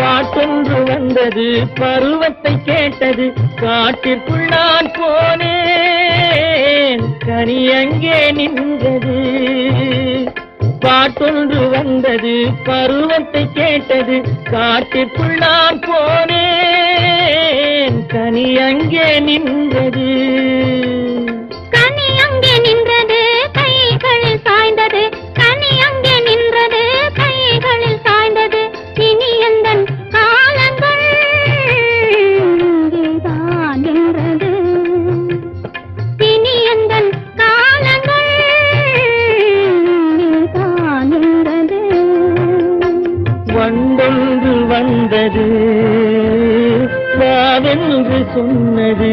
பாட்டொன்று வந்தது பருவத்தை கேட்டது காட்டிற்குள் நான் போனேன் கனி அங்கே நின்றது. பாட்டொன்று வந்தது பருவத்தை கேட்டது காட்டிற்குள் நான் போனேன் கனி அங்கே நின்றது. கனி அங்கே நின்றது கைகளில் சாய்ந்தது, கனி அங்கே நின்றது கைகளில் சாய்ந்தது. இனி எந்தன் காலங்கள் இங்கேதான் நின்றது, இனி எந்தன் காலங்கள் இங்கேதான் நின்றது. வண்டொன்று வந்தது வாவென்று சொன்னது